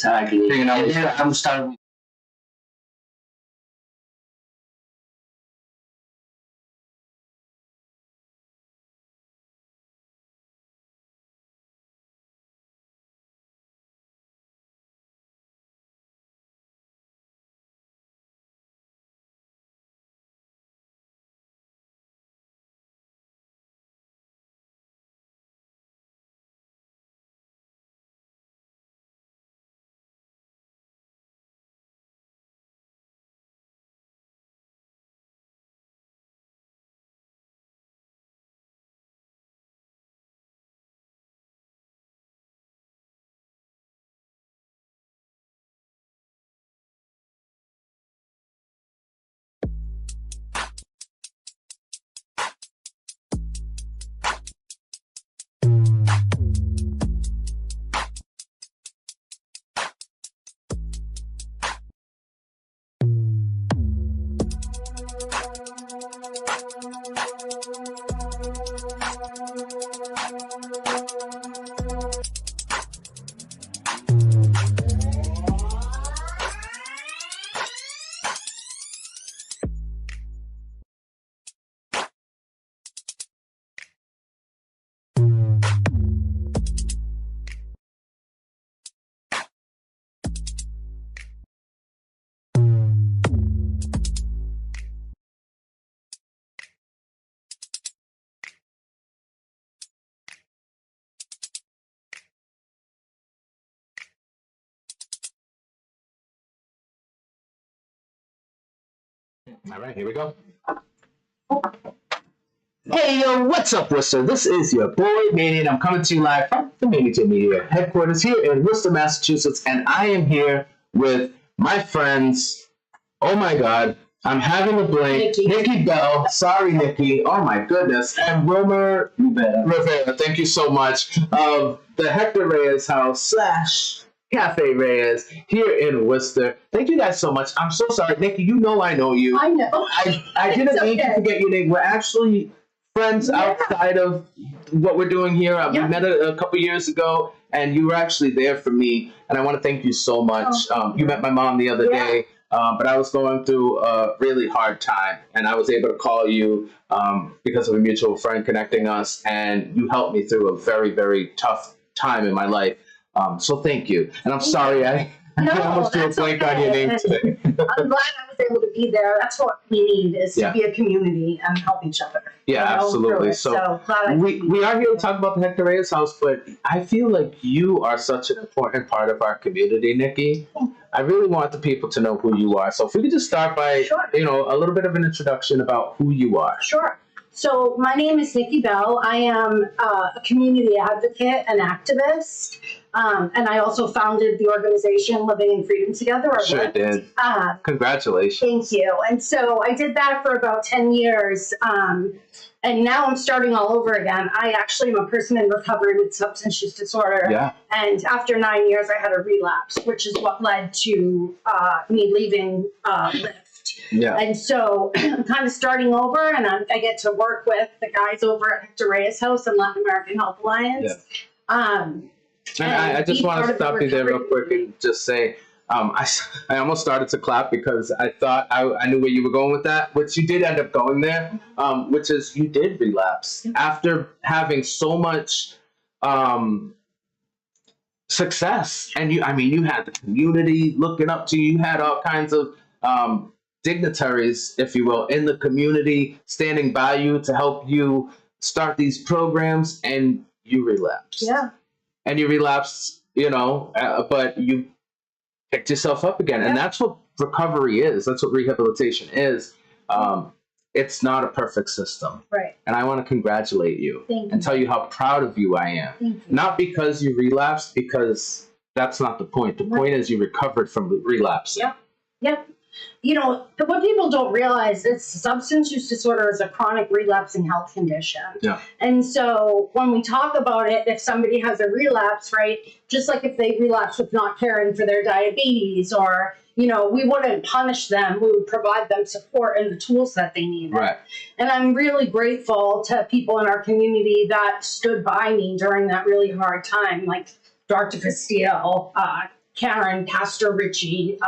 Exactly. And then I'm starting. All right, here we go. Hey, yo, what's up, Worcester? This is your boy, Manny, and I'm coming to you live from the Manny Media headquarters here in Worcester, Massachusetts, and I am here with my friends. Oh my God, I'm having a blank. Nikki Bell. Sorry, Nikki. Oh my goodness. And Wilmer Rivera. Thank you so much. Of the Hector Reyes house / Café Reyes here in Worcester. Thank you guys so much. I'm so sorry, Nikki. You know I know you. I know. I didn't mean to forget your name. We're actually friends outside of what we're doing here. We met a couple years ago, and you were actually there for me. And I want to thank you so much. You met my mom the other day, but I was going through a really hard time, and I was able to call you because of a mutual friend connecting us, and you helped me through a very, very tough time in my life. So thank you. And I'm sorry I almost drew a blank on your name today. I'm glad I was able to be there. That's what we need, is to be a community and help each other. Yeah, absolutely. So we are here to talk about the Hector Reyes house, but I feel like you are such an important part of our community, Nikki. I really want the people to know who you are. So if we could just start by, a little bit of an introduction about who you are. Sure. So my name is Nikki Bell. I am a community advocate and activist. And I also founded the organization Living in Freedom Together. Sure did. Congratulations. Thank you. And so I did that for about 10 years. And now I'm starting all over again. I actually am a person in recovery with substance use disorder. Yeah. And after 9 years, I had a relapse, which is what led to me leaving Lyft. Yeah. And so I'm kind of starting over, and I get to work with the guys over at Hector Reyes House and Latin American Health Alliance. Yeah. And I just want to stop you there real quick and just say, I almost started to clap because I thought I knew where you were going with that, which you did end up going there, which is you did relapse after having so much success. And you had the community looking up to you. You had all kinds of dignitaries, if you will, in the community standing by you to help you start these programs, and you relapsed. Yeah. And you relapsed, but you picked yourself up again. And that's what recovery is. That's what rehabilitation is. It's not a perfect system. Right. And I want to congratulate you. Thank you. And tell you how proud of you I am. Thank you. Not because you relapsed, because that's not the point. The point is you recovered from relapse. Yep. What people don't realize is substance use disorder is a chronic relapsing health condition. Yeah. And so when we talk about it, if somebody has a relapse, right, just like if they relapse with not caring for their diabetes, or, we wouldn't punish them, we would provide them support and the tools that they need. Right. And I'm really grateful to people in our community that stood by me during that really hard time, like Dr. Castile, Karen, Pastor Richie,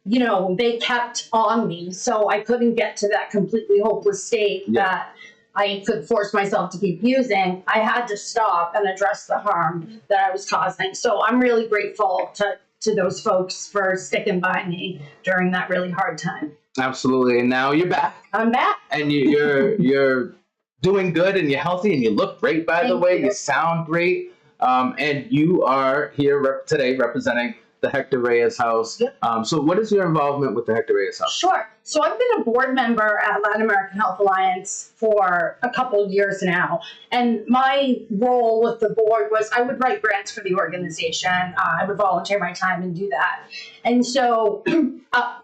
they kept on me. So I couldn't get to that completely hopeless state that I could force myself to keep using. I had to stop and address the harm that I was causing. So I'm really grateful to those folks for sticking by me during that really hard time. Absolutely. And now you're back. I'm back. And you're doing good, and you're healthy, and you look great, by the way. You sound great. And you are here today representing the Hector Reyes House. Yep. So what is your involvement with the Hector Reyes House? Sure. So I've been a board member at Latin American Health Alliance for a couple of years now. And my role with the board was I would write grants for the organization. I would volunteer my time and do that. And so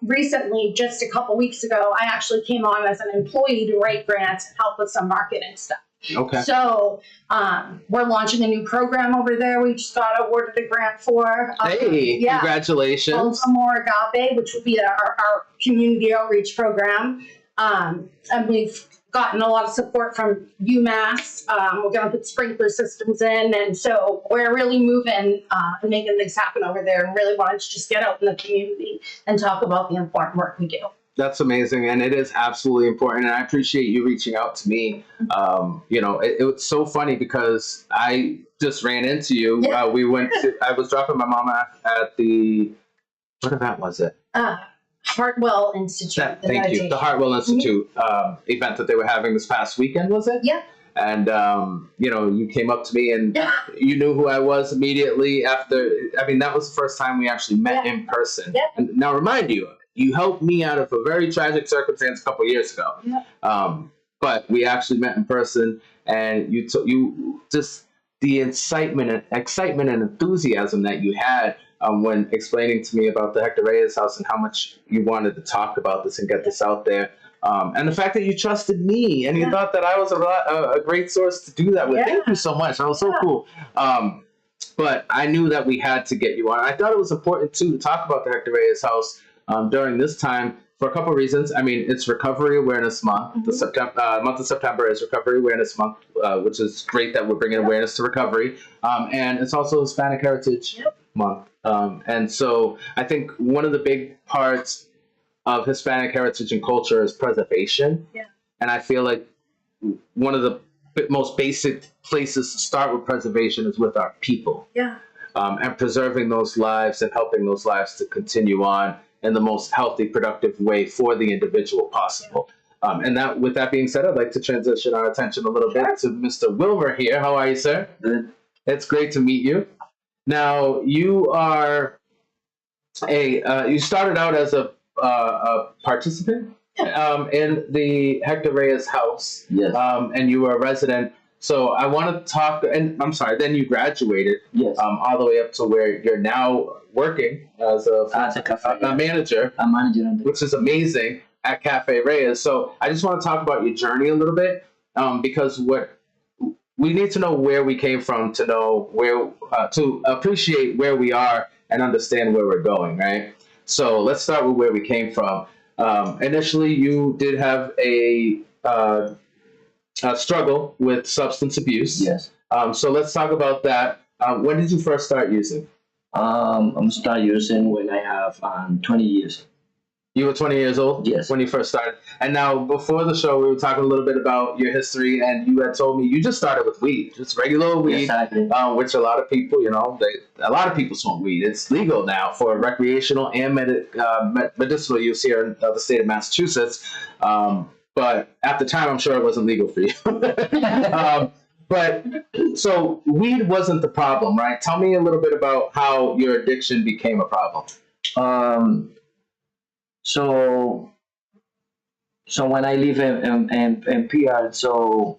recently, just a couple weeks ago, I actually came on as an employee to write grants and help with some marketing stuff. Okay. So we're launching a new program over there. We just got awarded a grant for. Congratulations. More Agape, which would be our community outreach program. And we've gotten a lot of support from UMass. We're going to put sprinkler systems in. And so we're really moving and making things happen over there, and really wanted to just get out in the community and talk about the important work we do. That's amazing, and it is absolutely important, and I appreciate you reaching out to me. It was so funny because I just ran into you. Yeah. I was dropping my mom at the, what event was it? Hartwell Institute. Thank you. The Hartwell Institute event that they were having this past weekend, was it? Yeah. And, you came up to me, and you knew who I was immediately after. I mean, that was the first time we actually met in person. Yeah. And now, remind you helped me out of a very tragic circumstance a couple of years ago. Yeah. But we actually met in person, and you just the excitement and enthusiasm that you had when explaining to me about the Hector Reyes House and how much you wanted to talk about this and get this out there. And the fact that you trusted me and you thought that I was a great source to do that with. Yeah. Thank you so much. That was so cool. But I knew that we had to get you on. I thought it was important, too, to talk about the Hector Reyes House during this time for a couple of reasons. I mean, it's Recovery Awareness Month. Mm-hmm. The month of September is Recovery Awareness Month, which is great that we're bringing awareness to recovery. And it's also Hispanic Heritage Month. And so I think one of the big parts of Hispanic heritage and culture is preservation. Yeah. And I feel like one of the most basic places to start with preservation is with our people. Yeah. And preserving those lives and helping those lives to continue on in the most healthy, productive way for the individual possible. And with that being said, I'd like to transition our attention a little bit to Mr. Wilmer here. How are you, sir? Good. It's great to meet you. Now, you are you started out as a participant in the Hector Reyes House. Yes. And you were a resident. So I want to talk, and I'm sorry, then you graduated. Yes. All the way up to where you're now working as a Café, manager. I'm manager, Which is amazing at Café Reyes. So I just want to talk about your journey a little bit, because we need to know where we came from to know where to appreciate where we are and understand where we're going, right? So let's start with where we came from. Initially, you did have a struggle with substance abuse. Yes. So let's talk about that. When did you first start using? I'm start using when I have 20 years. You were 20 years old? Yes. When you first started. And now, before the show, we were talking a little bit about your history, and you had told me you just started with weed, just regular weed, Exactly. Which a lot of people, a lot of people smoke weed. It's legal now for recreational and medicinal use here in the state of Massachusetts. But at the time, I'm sure it wasn't legal for you. But so weed wasn't the problem, right? Tell me a little bit about how your addiction became a problem. So when I live in PR, so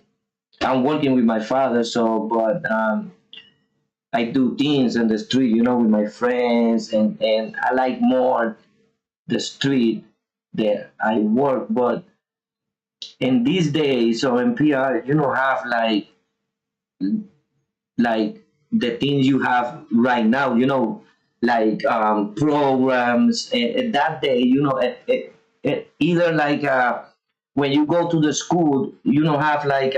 I'm working with my father. But I do things in the street, with my friends, and I like more the street that I work. But in these days, so in PR, you don't have like the things you have right now, like programs. That day, either like when you go to the school, you don't have like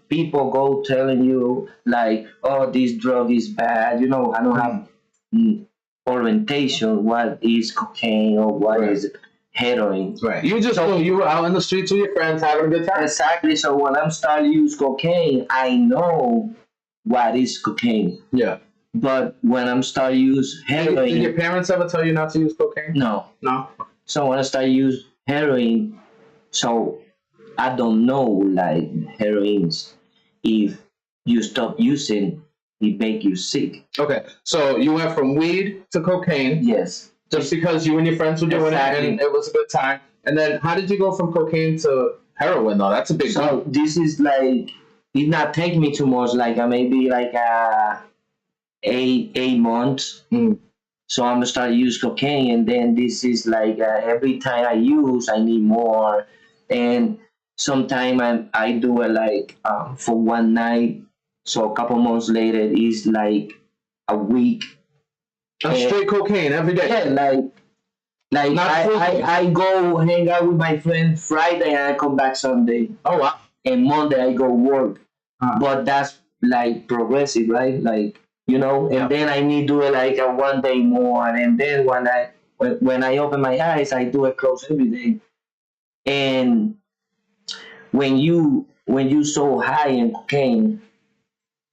people go telling you like, oh, this drug is bad. I don't have orientation what is cocaine or what Right. is heroin. Right. You just know you were out in the streets with your friends having a good time. Exactly. So when I'm starting to use cocaine, I know what is cocaine. Yeah. But when I'm starting to use heroin, Did your parents ever tell you not to use cocaine? no. No. So when I start to use heroin, so I don't know like heroines. If you stop using, it make you sick. Okay. So you went from weed to cocaine Yes. just because you and your friends were doing Exactly. it and it was a good time. And then how did you go from cocaine to heroin though? That's a big So this is like it not take me too much. Like maybe like 8 months. Mm. So I'm gonna start to use cocaine, and then this is like every time I use, I need more, and sometimes I do it like for one night. So a couple months later, it's like a week. Straight cocaine every day. Yeah, like Not full I go hang out with my friend Friday and I come back Sunday, Oh wow. and Monday I go work. Uh-huh. But that's like progressive, right? Like and Yeah. then I need to do it like a one day more, and then when I open my eyes, I do it close every day. And when you so high in cocaine,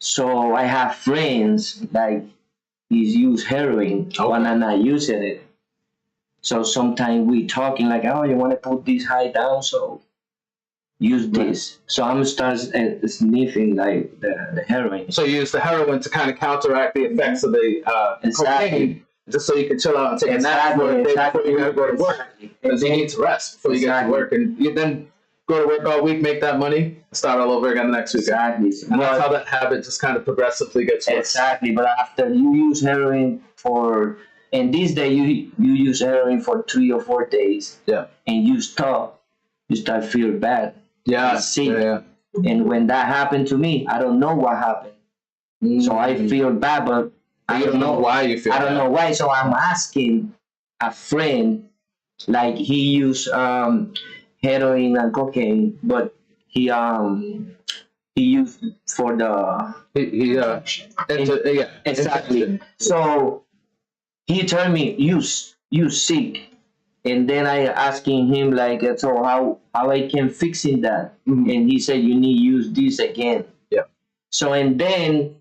so I have friends like he's use heroin when I'm not using it. So sometimes we talking like, oh, you want to put this high down, so use this. So I'm start sniffing like the heroin. So you use the heroin to kind of counteract the effects of the Exactly. cocaine, just so you can chill out and take a nap for a day before you gotta go to work. Because you need to rest before you get to Exactly. work, and you then go to work all week, make that money, start all over again the next week. Exactly. And that's how that habit just kind of progressively gets worse. Exactly. But after you use heroin and this day you use heroin for 3 or 4 days, Yeah. and you stop, you start feel bad. Yeah. Sick. Yeah. And when that happened to me, I don't know what happened. So I feel bad, but I You don't know why you feel I don't bad. know why. So I'm asking a friend, like he used heroin and cocaine, but he used for the Yeah. exactly. Injection. So he told me you sick, and then I asking him like, so how I can fixing that, Mhm. and he said you need use this again. Yeah. So and then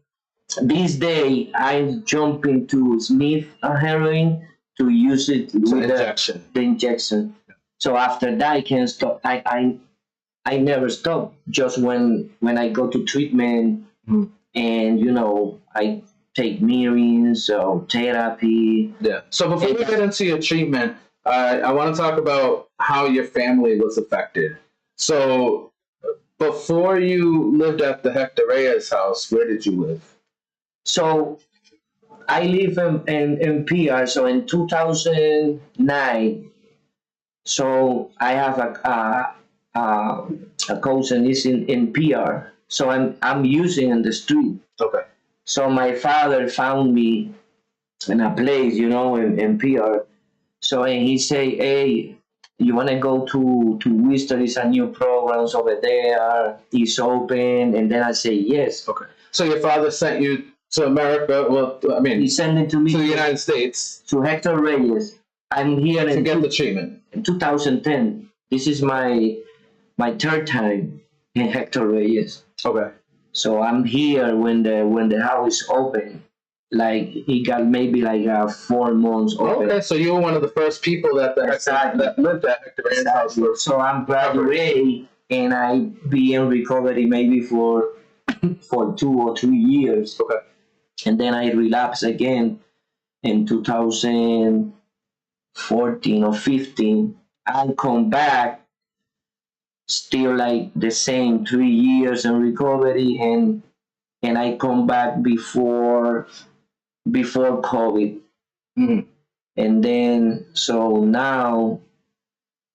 this day I jump into Smith heroin to use it It's an with injection. the injection. So after that I can stop. I never stop. Just when I go to treatment, Mhm. and I take meetings or therapy. Yeah. So before we get into your treatment, I want to talk about how your family was affected. So before you lived at the Hector Reyes house, where did you live? So I live in PR. So in 2009, so I have a cousin is in PR. So I'm using in the street. Okay. So my father found me in a place, in PR. So and he say, hey, you want to go to Worcester? Is a new programs over there. It's open. And then I say yes. Okay. So your father sent you to America. Well, I mean, He sent it to me to the United States to Hector Reyes. I'm here to in get the treatment. 2010. This is my third time in Hector Reyes. Okay. So I'm here when the house is open. Like he got maybe like 4 months open. Okay. So you were one of the first people that that lived at Hector Reyes house. Exactly. So I'm graduated and I be in recovery maybe for 2 or 3 years. Okay. And then I relapse again in 2014 or 15. I come back still like the same 3 years in recovery, and I come back before COVID. Mhm. And then so now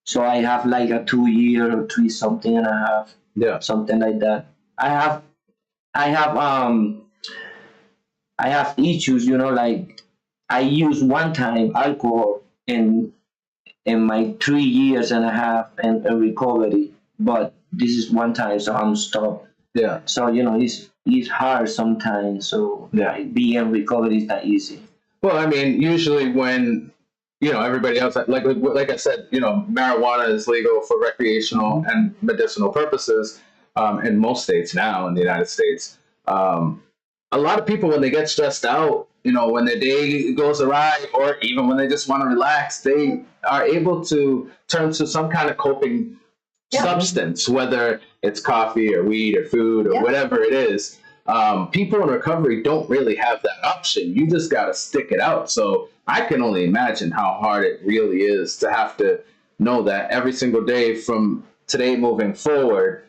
so I have like a 2 year or 3 something and a half, Yeah. something like that. I have issues, like I use one time alcohol in my 3 years and a half in recovery, but this is one time, so I'm stopped. Yeah. So it's hard sometimes. So Yeah. being in recovery is not easy. Well, I mean, usually when everybody else, like I said, marijuana is legal for recreational and medicinal purposes in most states now in the United States. A lot of people, when they get stressed out, when their day goes awry, or even when they just want to relax, they are able to turn to some kind of coping substance, whether it's coffee or weed or food or whatever it is. People in recovery don't really have that option. You just got to stick it out. So I can only imagine how hard it really is to have to know that every single day from today moving forward.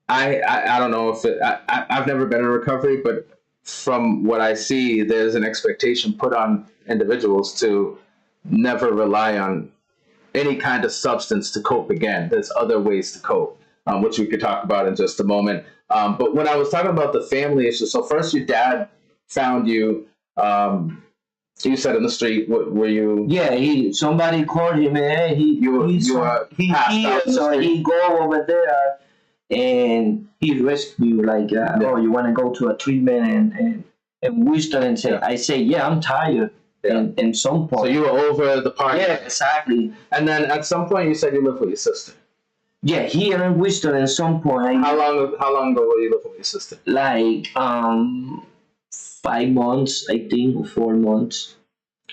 I don't know if I've never been in recovery, but from what I see, there's an expectation put on individuals to never rely on any kind of substance to cope again. There's other ways to cope, which we could talk about in just a moment. But when I was talking about the family issue, so first your dad found you, you said in the street, were you? Yeah, somebody called him, and he passed out, so he go over there and he rescued, like, oh, you want to go to a treatment, and we started and say, I say, yeah, I'm tired. And some point. So you were over the party. Yeah, exactly. And then at some point you said you lived with your sister. Yeah, here in Worcester at some point. How long ago were you living with your sister? Like 5 months, I think, or 4 months.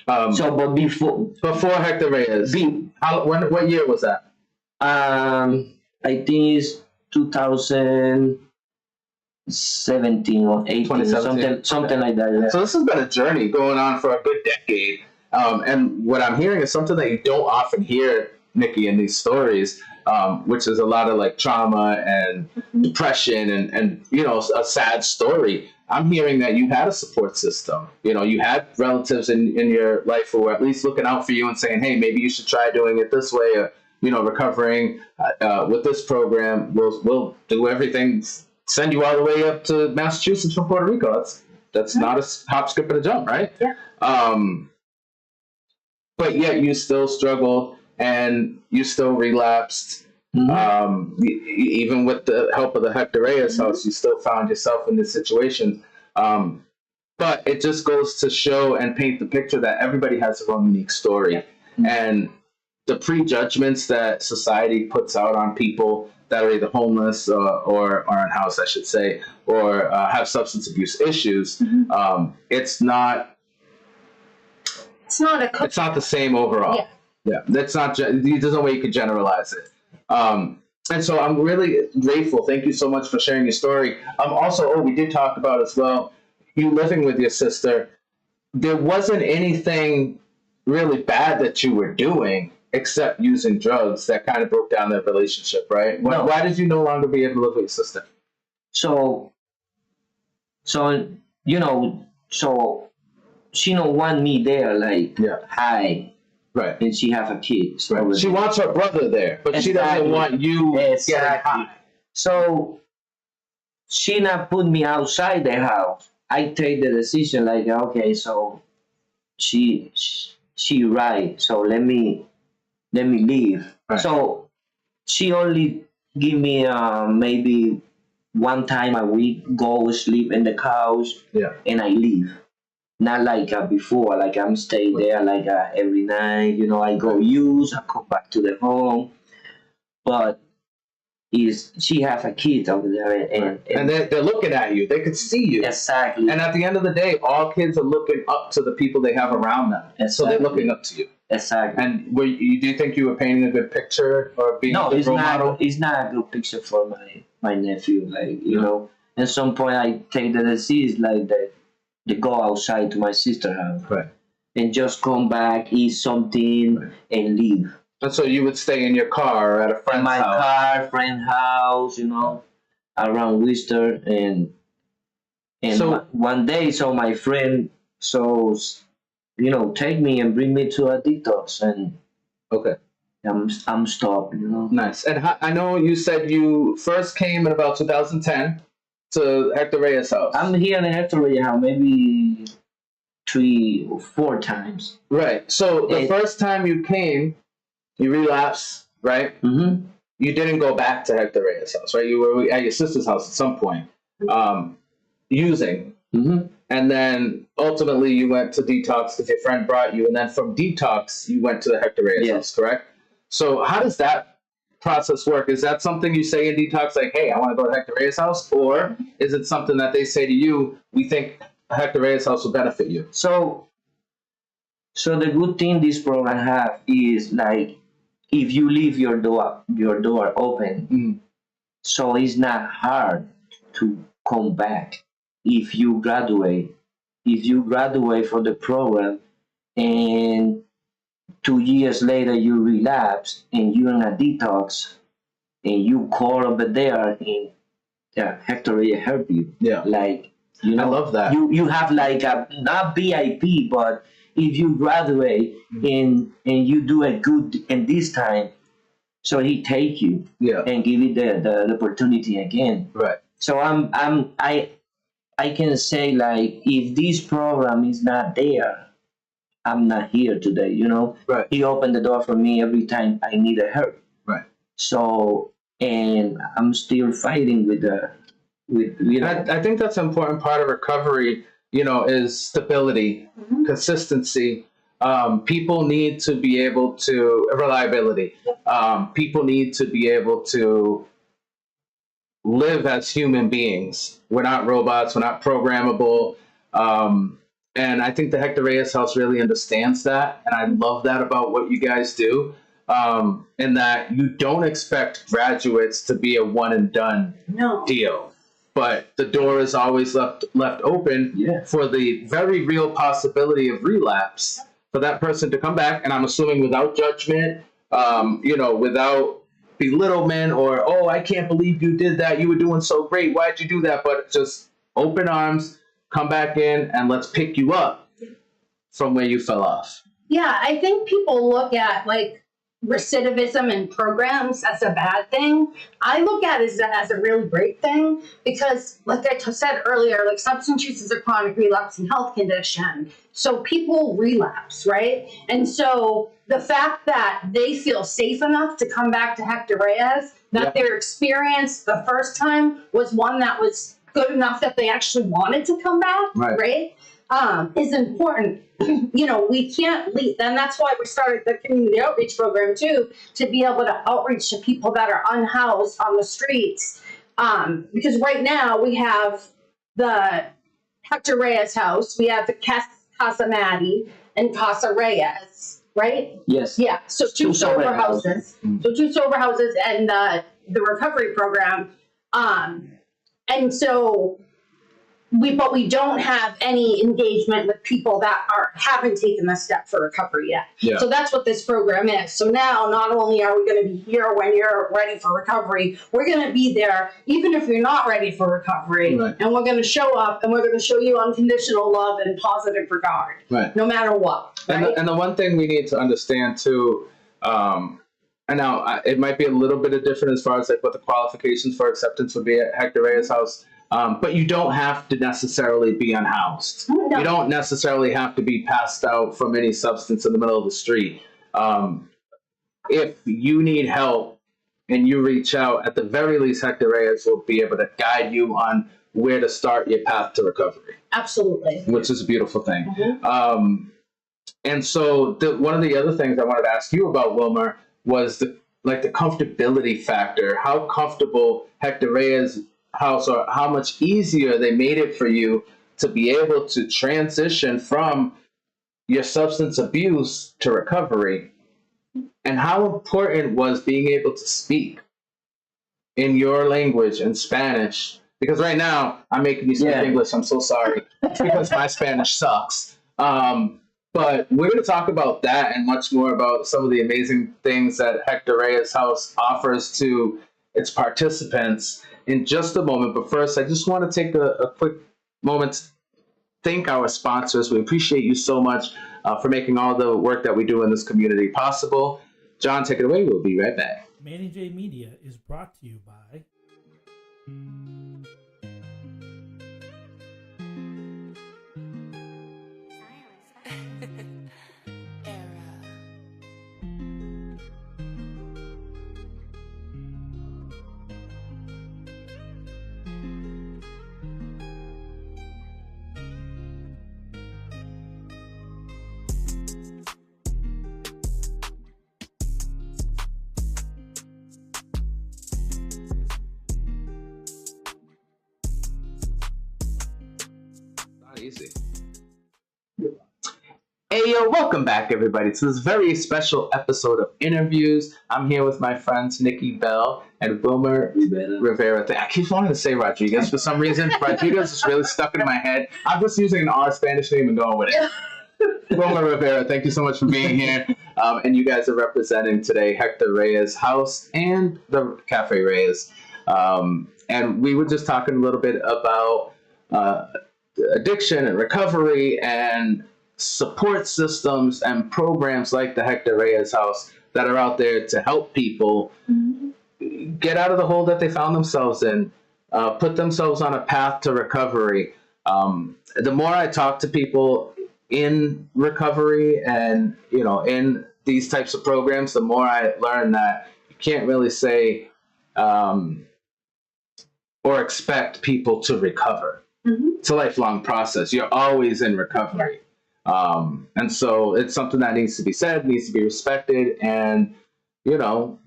But before Hector Reyes. What year was that? I think it's 2017 or 18, something like that. Yeah. So this has been a journey going on for a good decade. And what I'm hearing is something that you don't often hear, Nikki, in these stories, which is a lot of like trauma and depression and a sad story. I'm hearing that you had a support system. You had relatives in your life who were at least looking out for you and saying, hey, maybe you should try doing it this way, or recovering with this program. We'll do everything. Send you all the way up to Massachusetts from Puerto Rico. That's not a hop, skip, and a jump, right? Yeah. But yet you still struggled and you still relapsed. Even with the help of the Hector Reyes house, you still found yourself in this situation. But it just goes to show and paint the picture that everybody has their own unique story. And the prejudgments that society puts out on people that are either homeless or are in house, I should say, or have substance abuse issues, it's not the same overall. Yeah, that's not. There's no way you could generalize it. And so I'm really grateful. Thank you so much for sharing your story. Also, we did talk about as well, you living with your sister. There wasn't anything really bad that you were doing except using drugs that kind of broke down their relationship, right? No. Why did you no longer be able to live with your sister? So she don't want me there, like, hi. Right. And she have a kid. So right. She wants her brother there, but she doesn't want you getting high. So she not put me outside the house. I take the decision, like, okay, so she right, so let me leave. Right. So she only give me maybe one time a week, go sleep in the couch, and I leave. Not like before, like I'm staying there like every night, I go use, I come back to the home. But she has a kid over there, and they're looking at you. They can see you. Exactly. And at the end of the day, all kids are looking up to the people they have around them. Exactly. So they're looking up to you. Exactly. And do you think you were painting a good picture or being a good role model? It's not a good picture for my nephew. Like, at some point I take the decision like that. To go outside to my sister's house, right, and just come back, eat something, and leave. And so you would stay in your car or at a friend's house? Friend's house, around Worcester, and so one day, so my friend, take me and bring me to a detox, and I'm stopped, Nice. And I know you said you first came in about 2010. To Hector Reyes' house. I'm here in Hector Reyes' house maybe 3 or 4 times. Right. So the first time you came, you relapsed, right? Mm-hmm. You didn't go back to Hector Reyes' house, right? You were at your sister's house at some point, using. Mm-hmm. and then ultimately you went to detox because your friend brought you, and then from detox you went to the Hector Reyes Yes. house, correct? So how does that process work? Is that something you say in detox, like, hey, I want to go to Hector Reyes house, or is it something that they say to you, we think Hector Reyes house will benefit you? So the good thing this program have is like if you leave your door open, so it's not hard to come back if you graduate. If you graduate from the program and 2 years later you relapse and you're in a detox and you call over there and Hector will help you. Yeah. Like, I love that. You have like a not VIP, but if you graduate and you do a good in this time, so he take you and give you the opportunity again. Right. So I can say like if this program is not there, I'm not here today. Right. He opened the door for me every time I needed help. Right. So and I'm still fighting with I think that's an important part of recovery, is stability, consistency. People need to be able to, reliability. People need to be able to live as human beings. We're not robots. We're not programmable. And I think the Hector Reyes house really understands that. And I love that about what you guys do. In that you don't expect graduates to be a one and done deal. But the door is always left open for the very real possibility of relapse for that person to come back. And I'm assuming without judgment, without belittlement or, oh, I can't believe you did that. You were doing so great. Why'd you do that? But just open arms, come back in, and let's pick you up from where you fell off. Yeah, I think people look at like recidivism in programs as a bad thing. I look at it as a really great thing because, like I said earlier, like substance use is a chronic relapsing health condition. So people relapse, right? And so the fact that they feel safe enough to come back to Hector Reyes, that their experience the first time was one that was good enough that they actually wanted to come back, right? Is important. We can't leave. And that's why we started the community outreach program too, to be able to outreach to people that are unhoused on the streets. Because right now we have the Hector Reyes house, we have the Casa Maddie and Casa Reyes, right? Yes. Yeah. So two sober houses. So two sober houses and the recovery program. And so we don't have any engagement with people that haven't taken the step for recovery yet. Yeah. So that's what this program is. So now not only are we going to be here when you're ready for recovery, we're going to be there even if you're not ready for recovery. Right. And we're going to show up and we're going to show you unconditional love and positive regard, no matter what. Right? And the one thing we need to understand too, and now it might be a little bit of different as far as like what the qualifications for acceptance would be at Hector Reyes house. But you don't have to necessarily be unhoused. No. You don't necessarily have to be passed out from any substance in the middle of the street. If you need help and you reach out, at the very least, Hector Reyes will be able to guide you on where to start your path to recovery. Absolutely. Which is a beautiful thing. And so one of the other things I wanted to ask you about, Wilmer, was the comfortability factor. How comfortable Hector Reyes house, or how much easier they made it for you to be able to transition from your substance abuse to recovery, and how important was being able to speak in your language in Spanish? Because right now I'm making you speak English. I'm so sorry because my Spanish sucks. But we're going to talk about that and much more about some of the amazing things that Hector Reyes House offers to its participants in just a moment. But first, I just want to take a quick moment to thank our sponsors. We appreciate you so much for making all the work that we do in this community possible. John, take it away. We'll be right back. Manny J Media is brought to you by crazy. Hey, yo, welcome back, everybody, to this very special episode of Interviews. I'm here with my friends Nikki Bell and Wilmer Rivera. I keep wanting to say Rodriguez for some reason. Rodriguez is really stuck in my head. I'm just using an R Spanish name and going with it. Wilmer Rivera, thank you so much for being here. And you guys are representing today Hector Reyes' house and the Café Reyes. And we were just talking a little bit about addiction and recovery and support systems and programs like the Hector Reyes house that are out there to help people get out of the hole that they found themselves in, put themselves on a path to recovery. The more I talk to people in recovery and, you know, in these types of programs, the more I learn that you can't really say or expect people to recover. It's a lifelong process. You're always in recovery. And so it's something that needs to be said, needs to be respected, and, you know,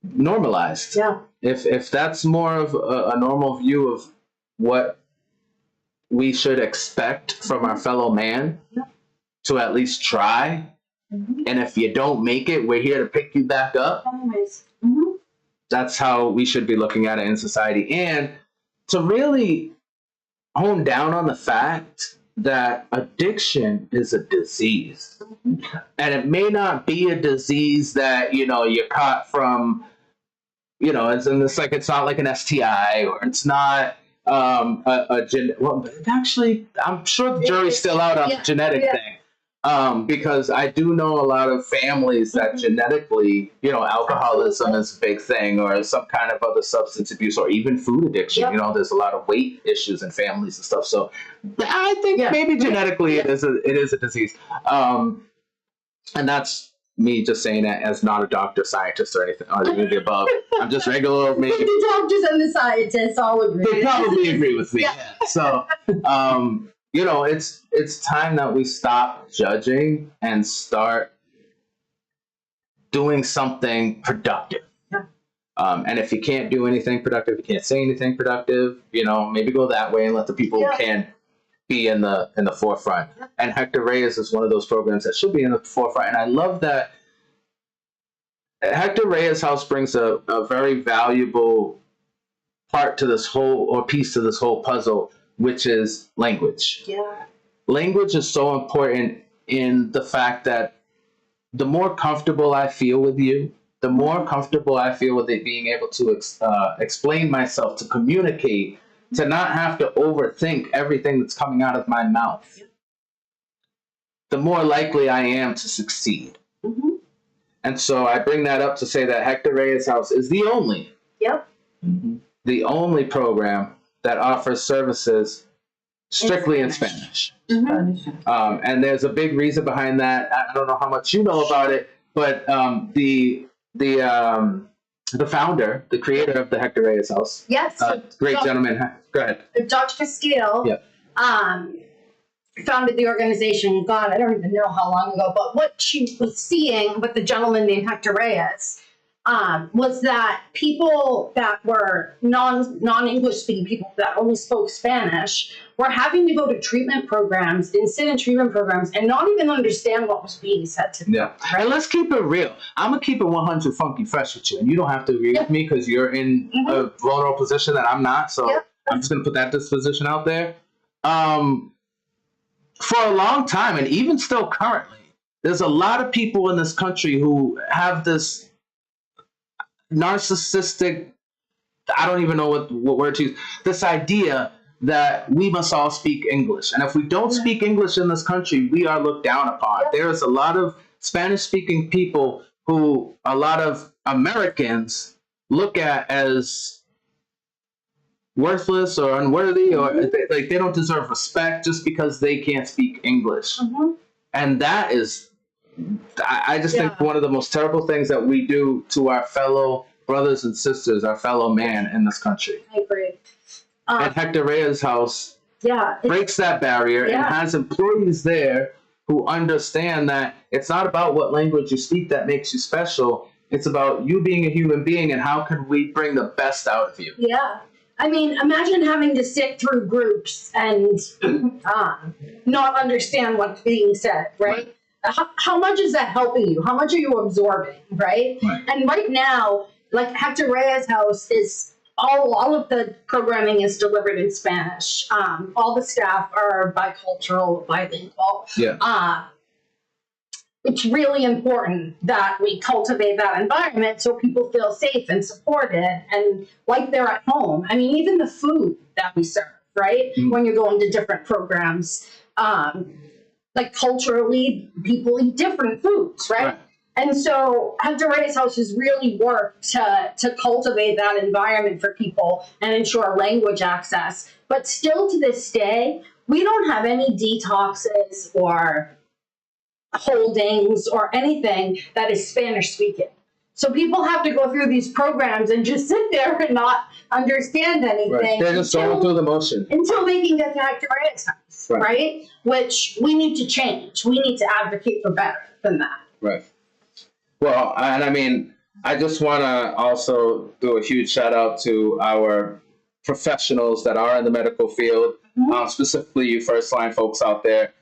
normalized. Yeah. If that's more of a normal view of what we should expect from our fellow man, to at least try, and if you don't make it, we're here to pick you back up. Always. That's how we should be looking at it in society, and to really hone down on the fact that addiction is a disease. And it may not be a disease that, you know, you're caught from, you know, it's not like an STI, or it's not well, actually, I'm sure the jury's still out on the genetic thing. Because I do know a lot of families that genetically, you know, alcoholism is a big thing, or some kind of other substance abuse, or even food addiction. You know, there's a lot of weight issues in families and stuff. So I think maybe genetically it is a disease. And that's me just saying that as not a doctor, scientist, or anything, or any of the above. I'm just regular old me. The doctors and the scientists all agree. They probably agree with me. So, you know, it's time that we stop judging and start doing something productive. And if you can't do anything productive, you can't say anything productive, you know, maybe go that way and let the people who can be in the forefront. And Hector Reyes is one of those programs that should be in the forefront. And I love that Hector Reyes House brings a very valuable part to this whole, or piece to this whole puzzle, which is language. Language is so important in the fact that the more comfortable I feel with you, the more comfortable I feel with it being able to explain myself, to communicate, to not have to overthink everything that's coming out of my mouth, the more likely I am to succeed. And so I bring that up to say that Hector Reyes House is the only, the only program that offers services strictly in Spanish. And there's a big reason behind that. I don't know how much you know about it, but the founder, the creator of the Hector Reyes House, great gentleman. Go ahead. Dr. Castile founded the organization, God, I don't even know how long ago, but what she was seeing with the gentleman named Hector Reyes was that people that were non-English speaking people that only spoke Spanish were having to go to treatment programs and sit in treatment programs and not even understand what was being said to them. Right? And let's keep it real. I'm going to keep it 100 funky fresh with you. And you don't have to agree with me because you're in a vulnerable position that I'm not. So I'm just going to put that disposition out there. For a long time, and even still currently, there's a lot of people in this country who have this narcissistic, I don't even know what word to use, this idea that we must all speak English. And if we don't speak English in this country, we are looked down upon. There's a lot of Spanish-speaking people who a lot of Americans look at as worthless or unworthy, or like they don't deserve respect just because they can't speak English. And that is, I just think, one of the most terrible things that we do to our fellow brothers and sisters, our fellow man in this country. I agree. And Hector Reyes House breaks that barrier and has employees there who understand that it's not about what language you speak that makes you special. It's about you being a human being and how can we bring the best out of you. I mean, imagine having to sit through groups and not understand what's being said, right? How much is that helping you? How much are you absorbing, right? And right now, like Hector Reyes' house is all of the programming is delivered in Spanish. All the staff are bicultural, bilingual. It's really important that we cultivate that environment so people feel safe and supported and like they're at home. I mean, even the food that we serve, right? When you're going to different programs, like culturally, people eat different foods, right? And so Hector Reyes' house has really worked to cultivate that environment for people and ensure language access. But still to this day, we don't have any detoxes or holdings or anything that is Spanish speaking. So people have to go through these programs and just sit there and not understand anything. They're just going through the motion. Until they can get to Hector Reyes' house, right? Which we need to change. We need to advocate for better than that. Right. Well, and I mean, I just want to also do a huge shout out to our professionals that are in the medical field, specifically you first line folks out there.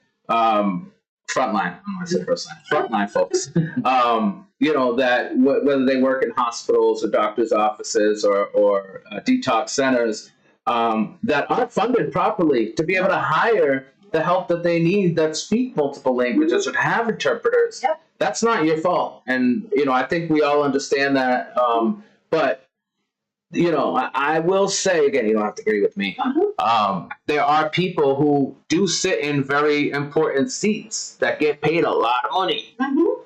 Frontline, I said first line, frontline folks, you know, that whether they work in hospitals or doctors' offices or detox centers that aren't funded properly to be able to hire the help that they need that speak multiple languages or have interpreters. That's not your fault. And, you know, I think we all understand that. But, you know, I will say, again, you don't have to agree with me. There are people who do sit in very important seats that get paid a lot of money.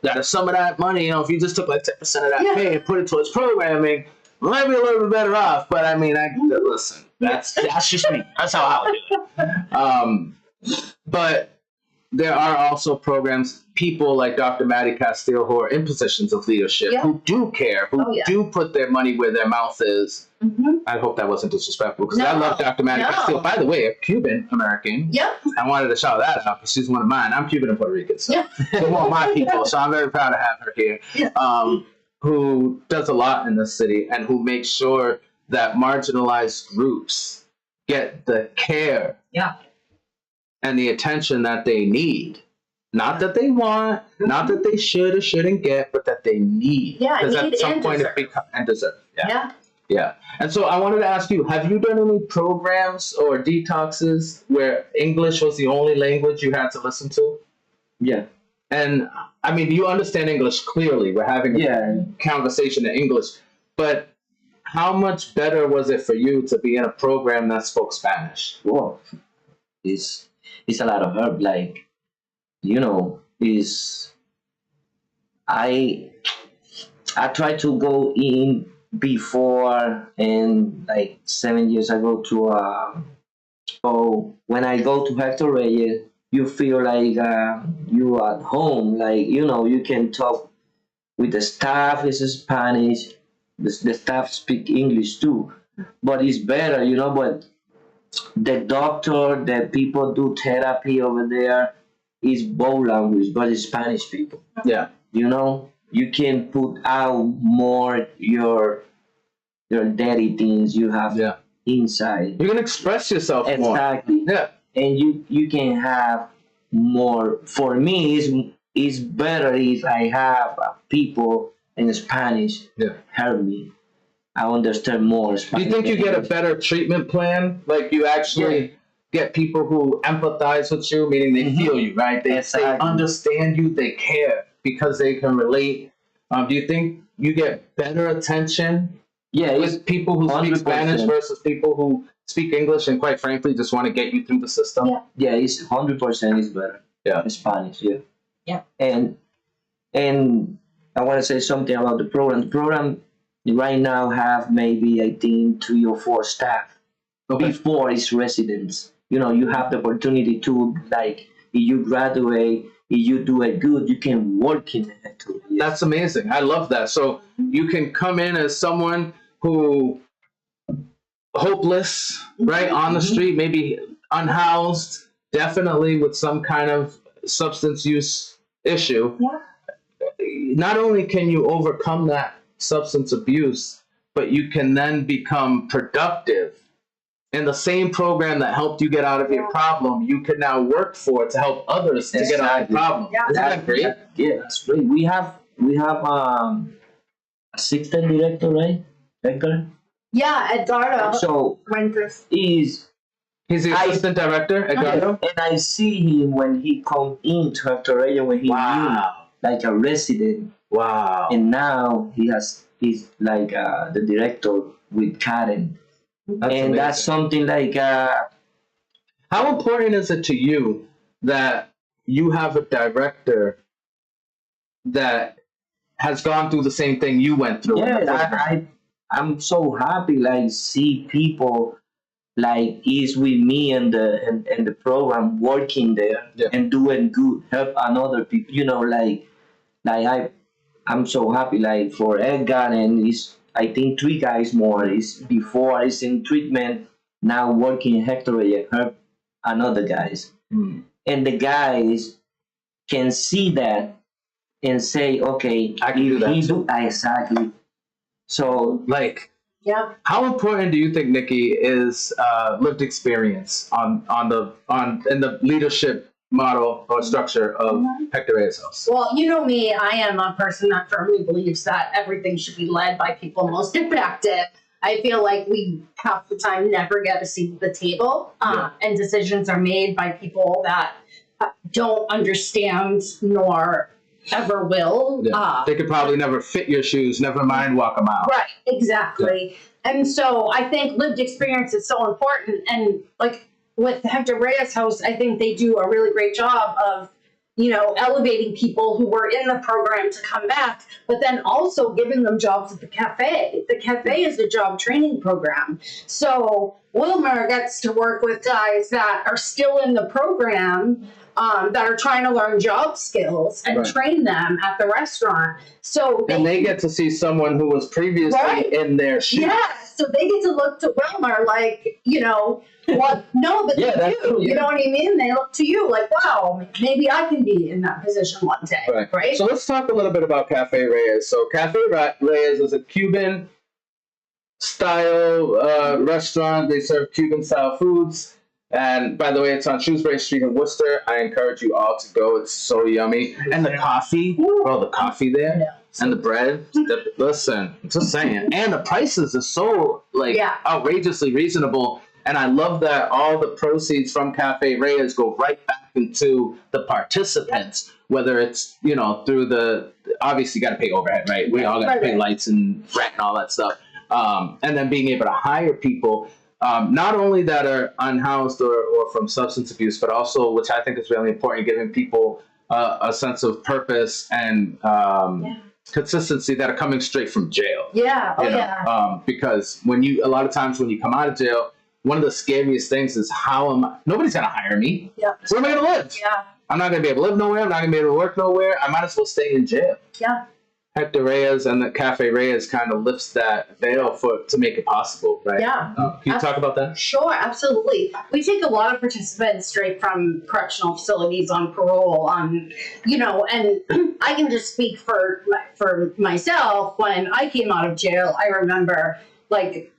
That is some of that money, you know, if you just took like 10% of that pay and put it towards programming, might be a little bit better off. But I mean, listen, that's just me. That's how I would do it. But there are also programs, people like Dr. Maddie Castile, who are in positions of leadership, who do care, who do put their money where their mouth is. I hope that wasn't disrespectful, because I love Dr. Maddie Castile. By the way, a Cuban American. I wanted to shout that out because she's one of mine. I'm Cuban and Puerto Rican, so they're one of my people. So I'm very proud to have her here, who does a lot in this city and who makes sure that marginalized groups get the care and the attention that they need. Not that they want, not that they should or shouldn't get, but that they need. Because at some point it becomes and deserve. Yeah. And so I wanted to ask you, have you done any programs or detoxes where English was the only language you had to listen to? Yeah. And I mean, you understand English clearly. We're having a conversation in English. But how much better was it for you to be in a program that spoke Spanish? Well, it's a lot of help. Like, you know, I tried to go in before, and like 7 years ago so when I go to Hector Reyes, you feel like you at home. Like, you know, you can talk with the staff. It's Spanish. The staff speak English too, but it's better, you know. But the doctor, the people do therapy over there is both language, but it's Spanish people. You know, you can put out more your dirty things you have inside. You can express yourself more. Exactly. And you can have more. For me, it's better if I have people in Spanish help me. I understand more Spanish. Do you think you get a better treatment plan? Like you actually get people who empathize with you, meaning they feel you, right? They understand you, they care because they can relate. Do you think you get better attention with people who 100%. Speak Spanish versus people who speak English and quite frankly just want to get you through the system? Yeah, it's 100% is better. Spanish, And I want to say something about the program. The program right now have maybe, I think, 3 or 4 staff. Before it's residents. You know, you have the opportunity to, like, if you graduate, if you do it good, you can work in it too. That's amazing. I love that. So you can come in as someone who hopeless, right, on the street, maybe unhoused, definitely with some kind of substance use issue. Not only can you overcome that substance abuse, but you can then become productive in the same program that helped you get out of your problem, you can now work for to help others to get out of the problem. Yeah. Isn't that great? Yeah, that's great. We have assistant director, right? Hector. Yeah, Edgardo So Winters. he's He's the assistant director, Edgardo. and I see him when he come into Hector Reyes when he new, like a resident, Wow. and now he's like the director with Karen, That's and that's amazing. something like How important is it to you that you have a director that has gone through the same thing you went through? I'm so happy like see people like is with me in the program working there and doing good, help another people. You know, like I'm so happy like for Edgar and he's I think 3 guys more is before is in treatment now working in Hector and help another guys. And the guys can see that and say, okay, I can do that he too. exactly. So Like, Yeah. how important do you think, Nikki, is lived experience in the leadership model or structure of Hector Reyes House? Well, you know me, I am a person that firmly believes that everything should be led by people most impacted. I feel like we half the time never get a seat at the table, and decisions are made by people that don't understand nor ever will. They could probably never fit your shoes, never mind walk them out. Right, exactly. And so I think lived experience is so important. And like with Hector Reyes House, I think they do a really great job of, you know, elevating people who were in the program to come back, but then also giving them jobs at the Café. The Café is a job training program. So Wilmer gets to work with guys that are still in the program, that are trying to learn job skills and train them at the restaurant. So they get to see someone who was previously in their shoes. Yeah, so they get to look to Wilmer like, you know, what? No, but they do. You know what I mean? They look to you like, wow, maybe I can be in that position one day, right? So let's talk a little bit about Café Reyes. So Café Reyes is a Cuban style restaurant. They serve Cuban style foods. And by the way, it's on Shrewsbury Street in Worcester. I encourage you all to go. It's so yummy. And the coffee, bro, the coffee there and the bread. Listen, just saying. And the prices are so outrageously reasonable. And I love that all the proceeds from Café Reyes go right back into the participants, whether it's, you know, through obviously you got to pay overhead, right? We all got to pay lights and rent and all that stuff. And then being able to hire people, not only that are unhoused or from substance abuse, but also, which I think is really important, giving people a sense of purpose and consistency that are coming straight from jail. Because a lot of times when you come out of jail, one of the scariest things is nobody's gonna hire me. Where am I gonna live? I'm not gonna be able to live nowhere. I'm not gonna be able to work nowhere. I might as well stay in jail. Hector Reyes and the Café Reyes kind of lifts that veil to make it possible, right? Can you talk about that? Sure, absolutely. We take a lot of participants straight from correctional facilities on parole, you know, and I can just speak for myself. When I came out of jail, I remember like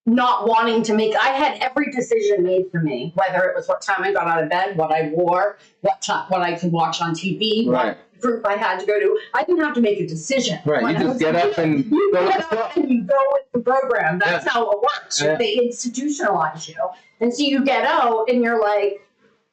not wanting to I had every decision made for me, whether it was what time I got out of bed, what I wore, what I could watch on TV, what group I had to go to. I didn't have to make a decision. Right, you just get up and you go with the program. That's how it works. They institutionalize you. And so you get out and you're like,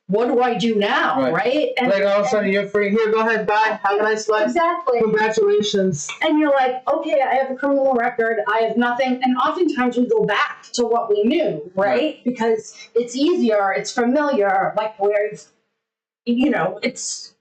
what do I do now, right? And, like all of a sudden you're free. Here, go ahead, bye. Have a nice life. Exactly. Congratulations. And you're like, okay, I have a criminal record. I have nothing. And oftentimes we go back to what we knew, right? Because it's easier. It's familiar. Like where, you know, it's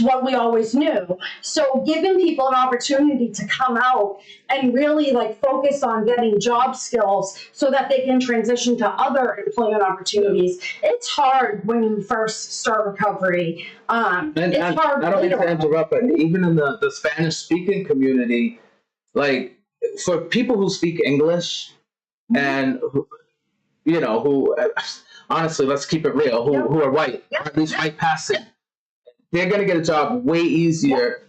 what we always knew. So giving people an opportunity to come out and really like focus on getting job skills so that they can transition to other employment opportunities. It's hard when you first start recovery. It's hard. I don't mean to interrupt, but even in the Spanish speaking community, like for people who speak English and who honestly, let's keep it real, who are white, or at least white passing, they're going to get a job way easier.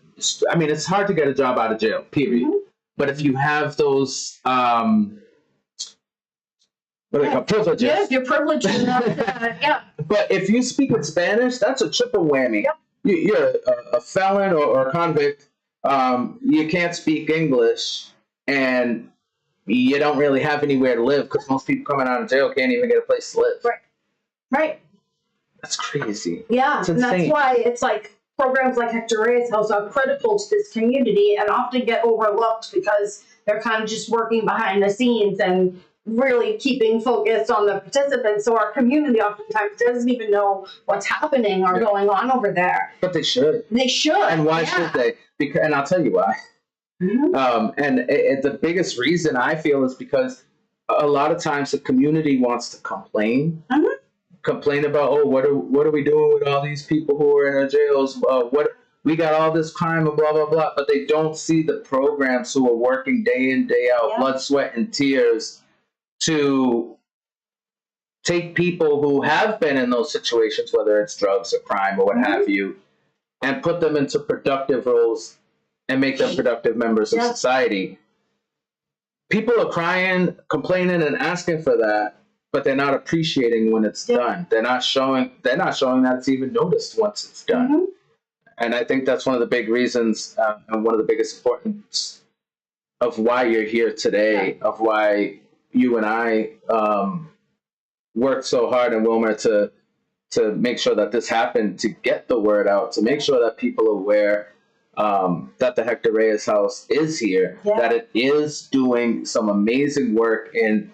I mean, it's hard to get a job out of jail, period. But if you have those what do they call privileges? Yes, you're privileged enough to, yeah. But if you speak in Spanish, that's a triple whammy. Yep. You're a felon or a convict. You can't speak English, and you don't really have anywhere to live because most people coming out of jail can't even get a place to live. Right. Right. That's crazy. Yeah, It's and that's insane. why it's like programs like Hector Reyes House are critical to this community and often get overlooked because they're kind of just working behind the scenes and really keeping focused on the participants. So our community oftentimes doesn't even know what's happening or going on over there. But they should. They should. And why should they? Because, and I'll tell you why. And the biggest reason I feel is because a lot of times the community wants to complain. Complain about, oh, what are we doing with all these people who are in our jails? What we got all this crime and blah blah blah, but they don't see the programs who are working day in day out, blood, sweat, and tears to take people who have been in those situations, whether it's drugs or crime or what have you, and put them into productive roles and make them productive members of society. People are crying, complaining, and asking for that, but they're not appreciating when it's done. They're not showing that it's even noticed once it's done. And I think that's one of the big reasons and one of the biggest importance of why you're here today, of why you and I worked so hard in Wilmer to make sure that this happened, to get the word out, to make sure that people are aware that the Hector Reyes House is here, that it is doing some amazing work in,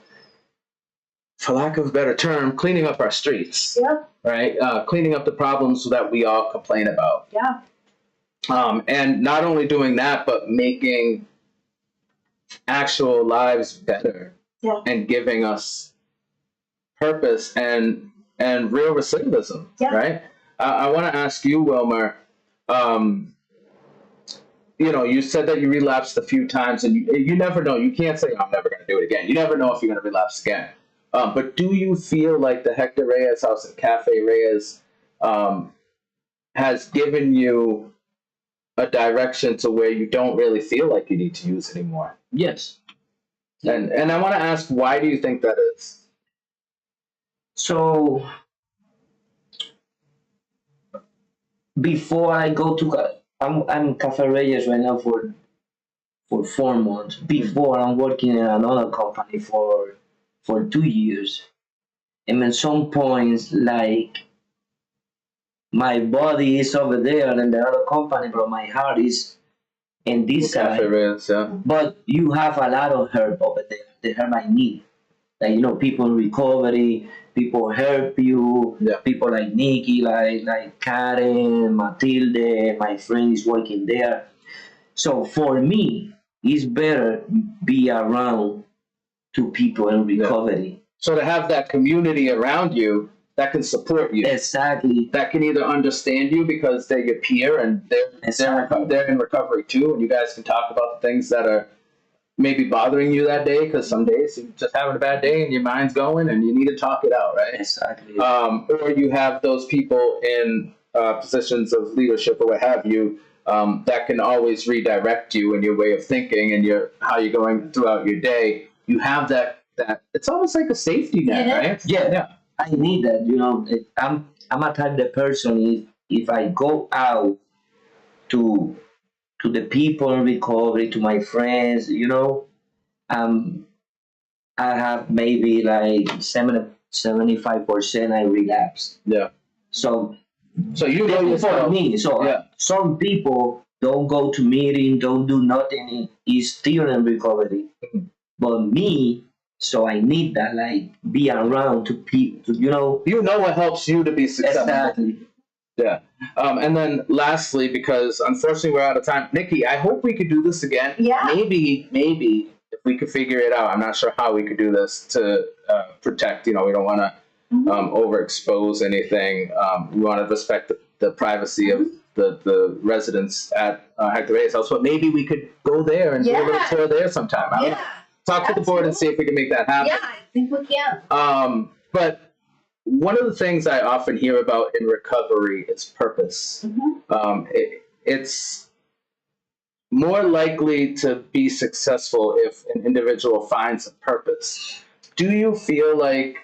for lack of a better term, cleaning up our streets, right? Cleaning up the problems that we all complain about. And not only doing that, but making actual lives better and giving us purpose and real recidivism, right? I want to ask you, Wilmer, you know, you said that you relapsed a few times, and you never know. You can't say, I'm never going to do it again. You never know if you're going to relapse again. But do you feel like the Hector Reyes House and Café Reyes has given you a direction to where you don't really feel like you need to use anymore? Yes. And I want to ask, why do you think that is? So before I go to, I'm Café Reyes right now for 4 months. Before, I'm working in another company for 2 years. And at some points, like, my body is over there in the other company, but my heart is in this side. Café Reyes, But you have a lot of help over there, the help I need. Like, you know, people in recovery, people help you, people like Nikki, like Karen, Matilde, my friend is working there. So for me, it's better be around to people in recovery. So to have that community around you that can support you. Exactly. That can either understand you because they're your peer and they're in recovery too, and you guys can talk about the things that are maybe bothering you that day, because some days you're just having a bad day and your mind's going and you need to talk it out, right? Exactly. Or you have those people in positions of leadership or what have you that can always redirect you in your way of thinking and how you're going throughout your day. You have that it's almost like a safety net, right? Yeah. I need that, you know. I'm a type of person, if I go out to the people in recovery, to my friends, you know, I have maybe like 75% I relapse. Yeah. So you know yourself. For me. So some people don't go to meeting, don't do nothing, is still in recovery. But me, so I need that, like, be around to people, you know. You know what helps you to be successful. Exactly. Yeah. And then lastly, because unfortunately we're out of time, Nikki, I hope we could do this again. Yeah. Maybe if we could figure it out. I'm not sure how we could do this to protect, you know, we don't want to overexpose anything. We want to respect the privacy of the residents at Hector Reyes House, but maybe we could go there and do a little tour there sometime. Talk to the board and see if we can make that happen. Yeah, I think we can. But one of the things I often hear about in recovery is purpose. It's more likely to be successful if an individual finds a purpose. do you feel like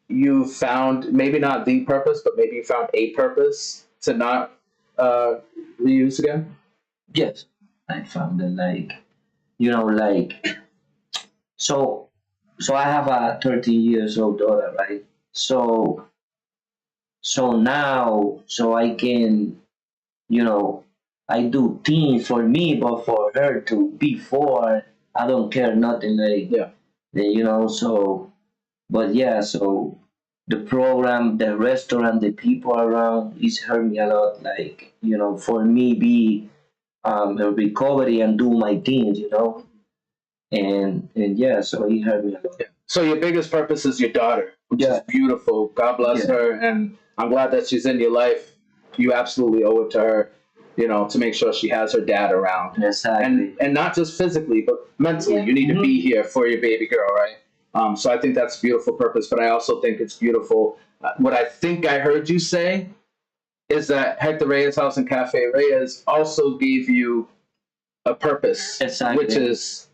you found maybe not the purpose, but maybe you found a purpose to not reuse again? Yes, I found it like, you know, like, so, so I have a 13 years old daughter, right? So now, so I can, you know, I do things for me, but for her to before, I don't care nothing like, Yeah. you know, so, but yeah, so the program, the restaurant, the people around, it's hurt me a lot. Like, you know, for me be a recovery and do my things, you know, and yeah, so it hurt me a lot. Yeah. So your biggest purpose is your daughter, which is beautiful. God bless her, and I'm glad that she's in your life. You absolutely owe it to her, you know, to make sure she has her dad around. Exactly. And not just physically, but mentally. Yeah. You need to be here for your baby girl, right? So I think that's a beautiful purpose, but I also think it's beautiful. What I think I heard you say is that Hector Reyes House and Cafe Reyes also gave you a purpose, Exactly. which is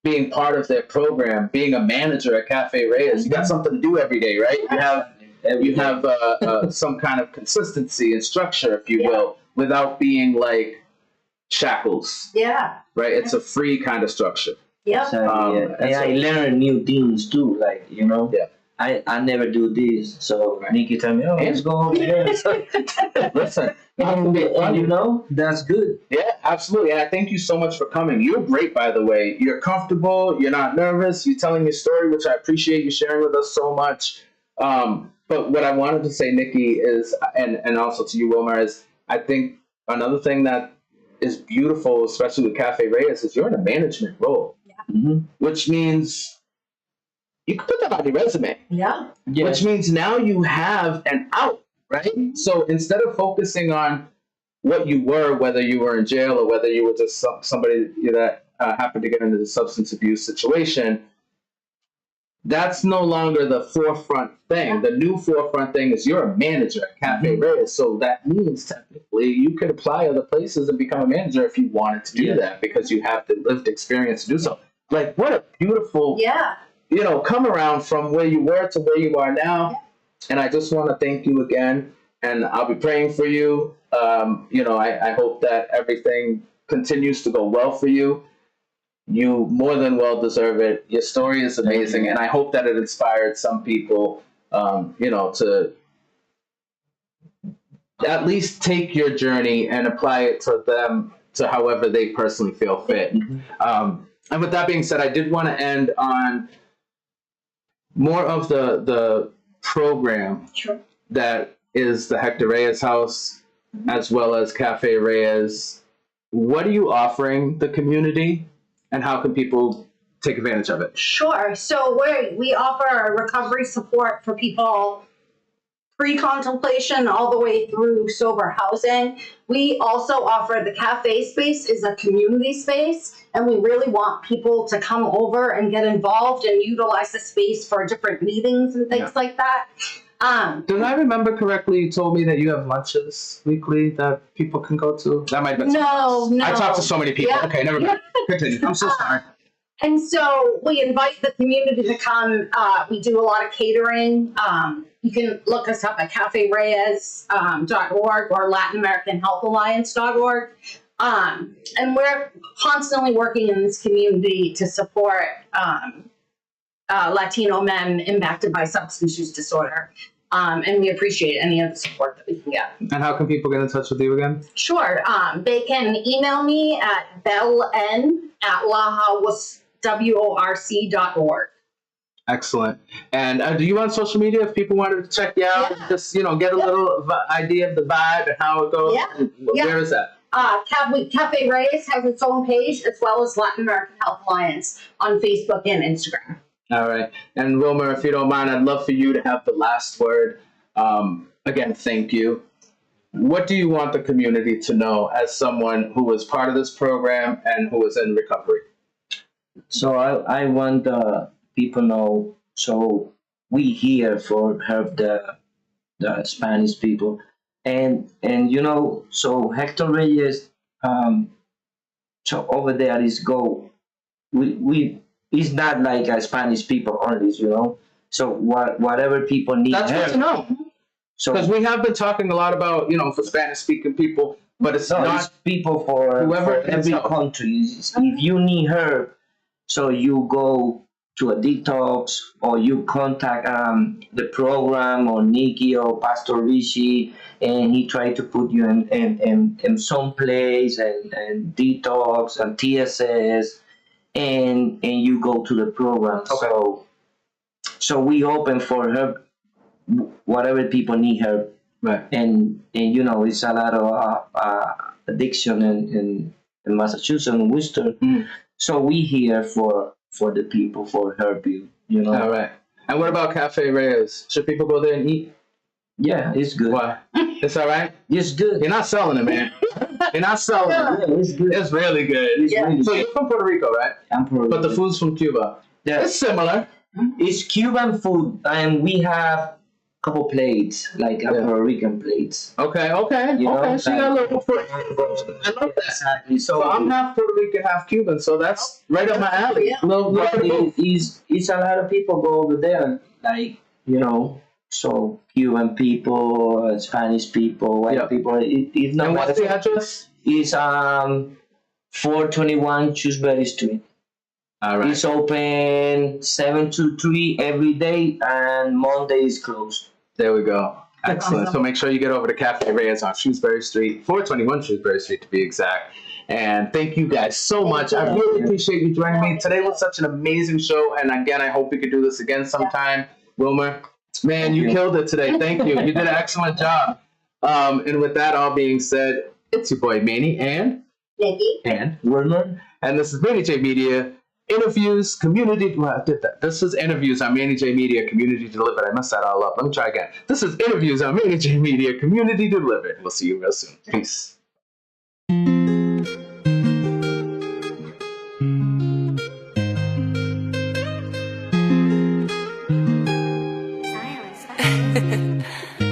being part of their program, being a manager at Cafe Reyes. You got something to do every day, right? You have some kind of consistency and structure, if you will, without being like shackles, Yeah. right? It's a free kind of structure. Yep. Exactly, yeah. And I learn new things too, like, you know. Yeah. I never do this, so Nikki tell me, oh, let's go over there. Listen, And you know, that's good. yeah, absolutely. And I thank you so much for coming. You're great, by the way. You're comfortable. You're not nervous. You're telling your story, which I appreciate you sharing with us so much. But what I wanted to say, Nikki, is, and also to you, Wilmer, is I think another thing that is beautiful, especially with Cafe Reyes, is you're in a management role, which means you can put that on your resume. Yeah. Yeah. Which means now you have an out, right? So instead of focusing on what you were, whether you were in jail or whether you were just somebody that happened to get into the substance abuse situation, that's no longer the forefront thing. The new forefront thing is you're a manager at Cafe Reyes. So that means technically you could apply other places and become a manager if you wanted to do that because you have the lived experience to do so. Like, what a beautiful, you know, come around from where you were to where you are now. And I just want to thank you again. And I'll be praying for you. You know, I hope that everything continues to go well for you. You more than well deserve it. Your story is amazing. And I hope that it inspired some people, you know, to at least take your journey and apply it to them to however they personally feel fit. And with that being said, I did want to end on more of the program that is the Hector Reyes House as well as Cafe Reyes. What are you offering the community and how can people take advantage of it? Sure. So we offer recovery support for people pre-contemplation all the way through sober housing. We also offer the cafe space is a community space, and we really want people to come over and get involved and utilize the space for different meetings and things like that. Did I remember correctly? You told me that you have lunches weekly that people can go to. That might have been no. I talked to so many people. Okay, never mind. Continue. I'm so sorry. And so we invite the community to come. We do a lot of catering. You can look us up at cafereyes.org or LatinAmericanHealthAlliance.org. And we're constantly working in this community to support Latino men impacted by substance use disorder. And we appreciate any of the support that we can get. And how can people get in touch with you again? Sure. They can email me at belln@WORC.org. Excellent. And do you want social media if people wanted to check you out and just, you know, get a little idea of the vibe and how it goes? Where is that? Cafe Reyes has its own page as well as Latin American Health Alliance on Facebook and Instagram. All right. And Wilmer, if you don't mind, I'd love for you to have the last word. Again, thank you. What do you want the community to know as someone who was part of this program and who is in recovery? So I want people know, so we here for help the Spanish people. And you know, so Hector Reyes, so over there is go. We it's not like Spanish people only, you know. So whatever people need That's help. good to know. So Because we have been talking a lot about, for Spanish speaking people, but it's no, not it's people for whoever for needs every help. country. If you need help, so you go to a detox or you contact the program or Nikki or Pastor Rishi, and he try to put you in some place and detox and TSS, and you go to the program. Okay. So we open for help, whatever people need help. Right. And it's a lot of addiction in Massachusetts and Worcester. Mm. So we here for the people, for help you, All right. And what about Café Reyes? Should people go there and eat? Yeah, it's good. Why? It's all right? It's good. You're not selling it, man. You're not selling it. Yeah, it's good. It's really good. It's Yeah. really So good. you're from Puerto Rico, right? I'm Puerto But the Rican. food's from Cuba. Yeah, It's similar. it's Cuban food, and we have couple plates, like Yeah. Puerto Rican plates. Okay. You know, Okay. So you got a little Puerto like- Rican. I love that. Exactly. So I'm half Puerto Rican, half Cuban, so that's right up my alley. Yeah. But it's a lot of people go over there, like, so Cuban people, Spanish people, white Yeah. people. It's not And what's the bad. address? It's 421 Shrewsbury Street. All right. It's open 7 to 3 every day, and Monday is closed. There we go. Excellent. Awesome. So make sure you get over to Cafe Reyes on Shrewsbury Street, 421 Shrewsbury Street to be exact. And thank you guys so much. I really appreciate you joining me. Today was such an amazing show. And again, I hope we could do this again sometime. Wilmer, man, you killed it today. Thank you. You did an excellent job. And with that all being said, it's your boy Manny and Nikki. Wilmer? And this is Manny J Media. Interviews, community. Well, I did that. This is Interviews on Manny J Media, Community Delivered. I messed that all up. Let me try again. This is Interviews on Manny J Media, Community Delivered. We'll see you real soon. Peace. Silence.